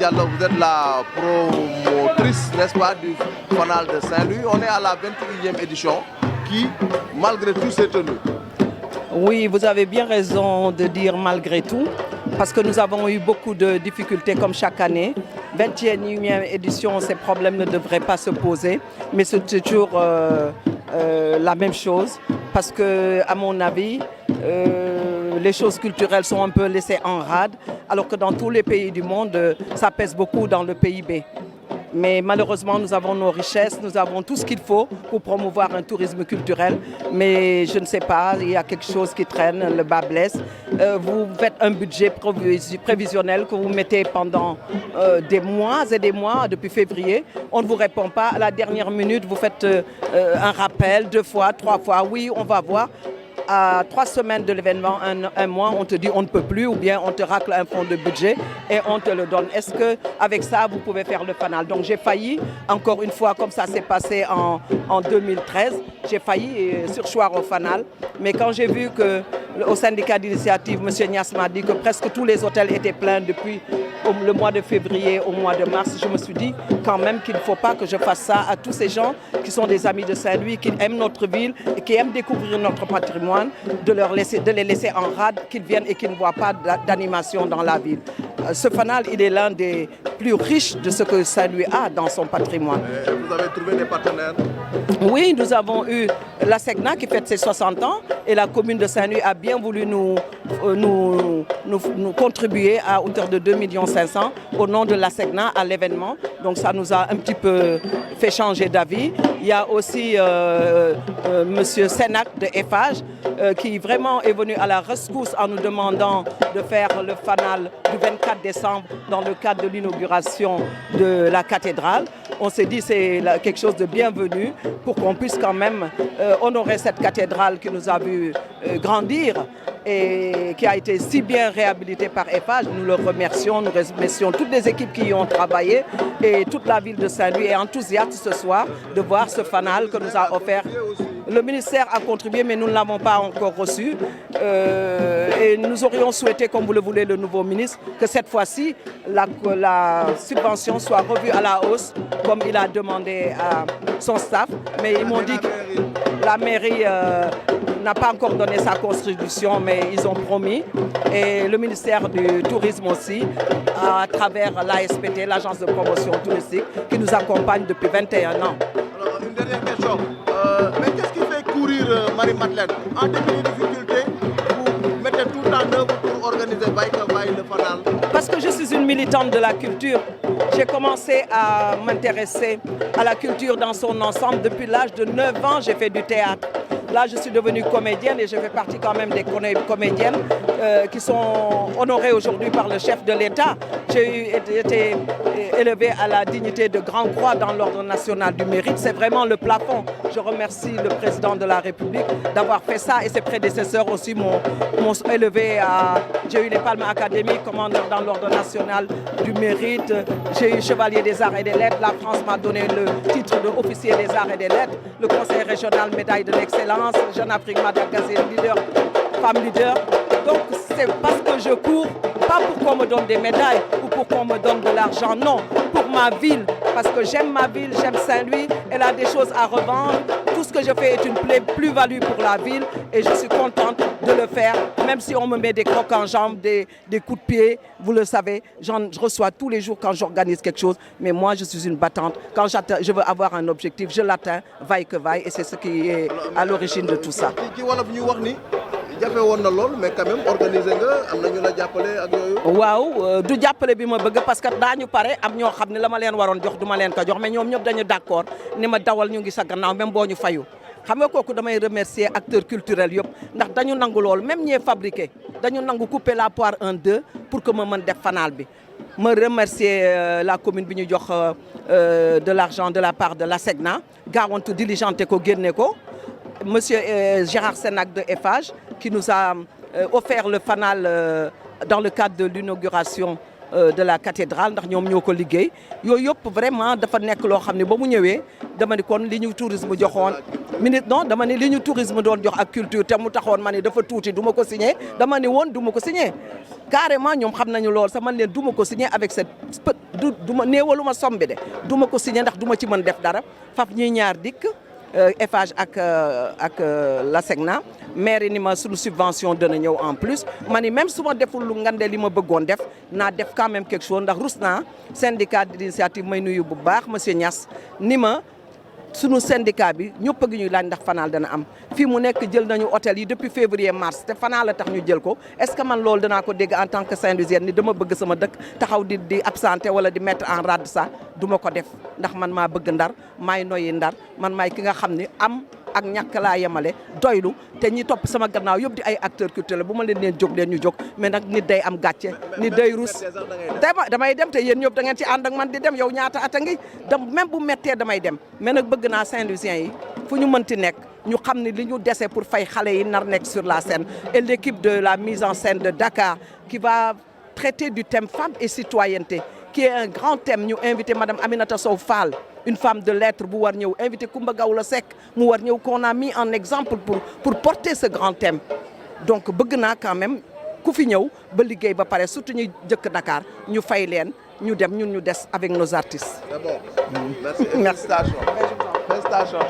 Diallo, vous êtes la promotrice, n'est-ce pas, du Fanal de Saint-Louis. On est à la 21e édition qui, malgré tout, s'est tenue. Oui, vous avez bien raison de dire malgré tout, parce que nous avons eu beaucoup de difficultés comme chaque année. 21e édition, ces problèmes ne devraient pas se poser, mais c'est toujours la même chose, parce que, à mon avis, les choses culturelles sont un peu laissées en rade, alors que dans tous les pays du monde, ça pèse beaucoup dans le PIB. Mais malheureusement, nous avons nos richesses, nous avons tout ce qu'il faut pour promouvoir un tourisme culturel. Mais je ne sais pas, il y a quelque chose qui traîne, le bas blesse. Vous faites un budget prévisionnel que vous mettez pendant des mois et des mois, depuis février. On ne vous répond pas. À la dernière minute, vous faites un rappel 2 fois, 3 fois. Oui, on va voir. À 3 semaines de l'événement, un mois, on te dit on ne peut plus, ou bien on te racle un fonds de budget et on te le donne. Est-ce qu'avec ça, vous pouvez faire le Fanal? Donc j'ai failli, encore une fois, comme ça s'est passé en 2013, j'ai failli surchoir au Fanal. Mais quand j'ai vu qu'au syndicat d'initiative, M. Nias m'a dit que presque tous les hôtels étaient pleins depuis le mois de février au mois de mars, je me suis dit quand même qu'il ne faut pas que je fasse ça à tous ces gens qui sont des amis de Saint-Louis, qui aiment notre ville et qui aiment découvrir notre patrimoine, de les laisser en rade, qu'ils viennent et qu'ils ne voient pas d'animation dans la ville. Ce Fanal, il est l'un des plus riches de ce que Saint-Louis a dans son patrimoine. Vous avez trouvé des partenaires? Oui, nous avons eu la SECNA qui fête ses 60 ans et la commune de Saint-Louis a bien voulu nous contribuer à hauteur de 2,5 millions au nom de la SECNA à l'événement. Donc ça nous a un petit peu fait changer d'avis. Il y a aussi M. Senac de Eiffage qui vraiment est venu à la rescousse en nous demandant de faire le Fanal du 24 décembre dans le cadre de l'inauguration de la cathédrale. On s'est dit c'est quelque chose de bienvenu pour qu'on puisse quand même honorer cette cathédrale qui nous a vu grandir et qui a été si bien réhabilitée par Eiffage. Nous le remercions, nous remercions toutes les équipes qui y ont travaillé et toute la ville de Saint-Louis est enthousiaste ce soir de voir ce Fanal que nous a offert. Le ministère a contribué, mais nous ne l'avons pas encore reçu. Et nous aurions souhaité, comme vous le voulez, le nouveau ministre, que cette fois-ci, la subvention soit revue à la hausse, comme il a demandé à son staff. Mais ils m'ont dit que la mairie n'a pas encore donné sa contribution, mais ils ont promis. Et le ministère du Tourisme aussi, à travers l'ASPT, l'Agence de promotion touristique, qui nous accompagne depuis 21 ans. Alors, une dernière question. Mais qu'est-ce qui fait courir Marie-Madeleine? En dépit des difficultés, vous mettez tout en œuvre pour organiser le Fanal? Parce que je suis une militante de la culture. J'ai commencé à m'intéresser à la culture dans son ensemble. Depuis l'âge de 9 ans, j'ai fait du théâtre. Là, je suis devenue comédienne et je fais partie quand même des comédiennes qui sont honorées aujourd'hui par le chef de l'État. J'ai été élevée à la dignité de Grand Croix dans l'Ordre national du mérite. C'est vraiment le plafond. Je remercie le président de la République d'avoir fait ça et ses prédécesseurs aussi m'ont élevé à... J'ai eu les palmes académiques, commandeur dans l'Ordre national du mérite. J'ai eu chevalier des arts et des lettres. La France m'a donné le titre d'officier des arts et des lettres. Le conseil régional médaille de l'excellence. Jeune Afrique Madagascar leader, femme leader. Donc c'est parce que je cours, pas pour qu'on me donne des médailles ou pour qu'on me donne de l'argent, non, pour ma ville, parce que j'aime ma ville, j'aime Saint-Louis, elle a des choses à revendre. Tout ce que je fais est une plus-value pour la ville et je suis contente de le faire, même si on me met des crocs en jambes, des coups de pied, vous le savez, je reçois tous les jours quand j'organise quelque chose, mais moi je suis une battante. Quand je veux avoir un objectif, je l'atteins, vaille que vaille, et c'est ce qui est à l'origine de tout ça. jafe woon na lool mais quand même organiser nga am na ñu la jàppale ak yooyu. waaw du jàppale bi ma bëgg parce que daañu pare am ñoo xam ne la ma leen waroon jox du ma leen ko jox mais ñoom ñëpp dañu d'accord ni ma dawal ñu ngi sa gannaaw même boo ñu fayu. xam nga kooku damay remercier acteurs culturels yëpp ndax dañu nangu lool même ñee fabriqué dañu nangu couper la poire en deux pour que ma mën def Fanal bi. ma remercier la commune bi ñu jox de l'argent de la part de la SECNA gaawantu diligenté ko génne ko. Monsieur Gérard Senac de Eiffage qui nous a offert le Fanal dans le cadre de l'inauguration de la cathédrale ndax ñoom ñoo ko liggéey yooyu yëpp vraiment dafa nekk loo xam ne ba mu ñëwee dama ni kon li ñu tourisme joxoon minute non dama ni li ñu tourisme doon jox ak culture te mu taxoon ma ni dafa tuuti du ma ko signé dama ni woon du ma ko signé carrément ñoom xam nañu lool sax man leen du ma ko signé avec cette du ma néewalu ma somme bi de du ma ko signé ndax du ma ci mën def dara faf ñuy ñaar dikk Eiffage ak l'ASECNA maire ni ma suñu subvention dana ñëw en plus ma ni même su ma deful lu ngande li ma bëggoon def naa def quand même quelque chose ndax rus naa syndicat d'initiative may nuyu bu baax monsieur Niass ni ma sunu syndicat bi ñëpp a ngi ñuy laaj ndax Fanal dana am fii mu nekk jël nañu hôtel yi depuis février mars te Fanal la tax ñu jël ko est-ce que man loolu danaa ko dégg en tant que Saint-Louisienne ni dama bëgg sama dëkk taxaw di absenté wala di mettre en rade ça du ma ko def ndax man maa bëgg Ndar maay noyyi Ndar man maay ki nga xam ni am ak ñàkk laa yemale doylu te ñi topp sama gannaaw yëpp di ay acteurs culturels bu ma leen jóg leen ñu jóg mais nag nit day am gàcce nit day rus damay dem te yéen ñëpp da ngeen ci ànd ak man di dem yow ñaata at a ngi dem même bu méttee damay dem mais nag bëgg naa Saint-Louisiens yi fu ñu mënti nekk ñu xam ne li ñu dese pour fay xale yi nar nekk sur la scène et l'équipe de la mise en scène de Dakar qui va traiter du thème femmes et citoyenneté qui est un grand thème ñu invité madame Aminata Sow Fall une femme de lettres bu war ñëw invité Coumba Gawlo Seck mu war ñëw qu'on a mis en exemple pour porter ce grand thème donc bëgg naa quand même ku fi ñëw ba liggéey ba pare surtout ñu jëkk Dakar ñu fay leen ñu dem ñun ñu des avec nos artistes. C'est bon. Merci. Félicitations.